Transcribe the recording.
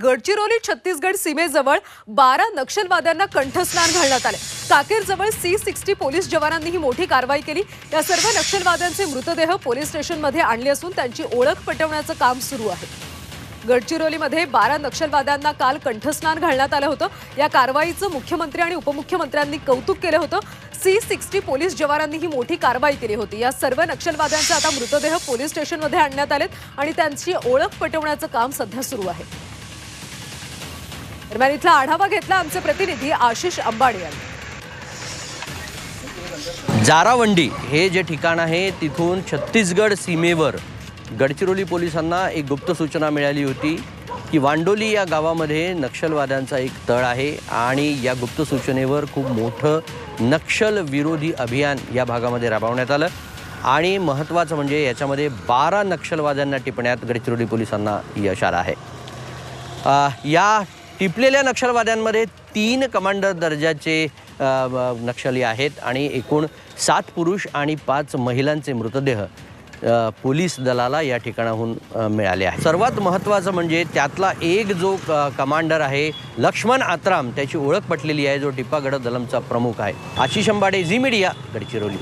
गडचिरोली छत्तीसगड सीमेजवळ 12 नक्षलवाद्यांना कंठस्नान घालण्यात आले। काकेरजवळ C60 पोलीस जवानांनी ही मोठी कारवाई केली। या सर्व नक्षलवाद्यांचे मृतदेह पोलीस स्टेशनमध्ये आणले असून त्यांची ओळख पटवण्याचं काम सुरू आहे। गडचिरोलीमध्ये 12 नक्षलवाद्यांना काल कंठस्नान घालण्यात आलं होतं। या कारवाईचं मुख्यमंत्री आणि उपमुख्यमंत्र्यांनी कौतुक केलं होतं। C60 पोलीस जवानांनी ही मोठी कारवाई केली होती। या सर्व नक्षलवाद्यांचे आता मृतदेह पोलीस स्टेशनमध्ये आणण्यात आलेत आणि त्यांची ओळख पटवण्याचं काम सध्या सुरू आहे। दरम्यान इथला आढावा घेतला आमचे प्रतिनिधी आशिष अंबाडे यांनी। जारावंडी हे जे ठिकाण आहे तिथून छत्तीसगड सीमेवर गडचिरोली पोलिसांना एक गुप्त सूचना मिळाली होती की वांडोली या गावामध्ये नक्षलवाद्यांचा एक तळ आहे आणि या गुप्त सूचनेवर खूप मोठं नक्षल विरोधी अभियान या भागामध्ये राबवण्यात आलं आणि महत्त्वाचं म्हणजे याच्यामध्ये 12 नक्षलवाद्यांना टिपण्यात गडचिरोली पोलिसांना यश आलं आहे। या टिपलेल्या नक्षलवाद्यांमध्ये 3 कमांडर दर्जाचे नक्षली आहेत आणि एकूण 7 पुरुष आणि 5 महिलांचे मृतदेह पोलीस दलाला या ठिकाणाहून मिळाले आहे। सर्वात महत्त्वाचं म्हणजे त्यातला एक जो कमांडर आहे लक्ष्मण आत्राम, त्याची ओळख पटलेली आहे, जो टिपागड दलमचा प्रमुख आहे। आशिष अंबाडे, झी मीडिया, गडचिरोली।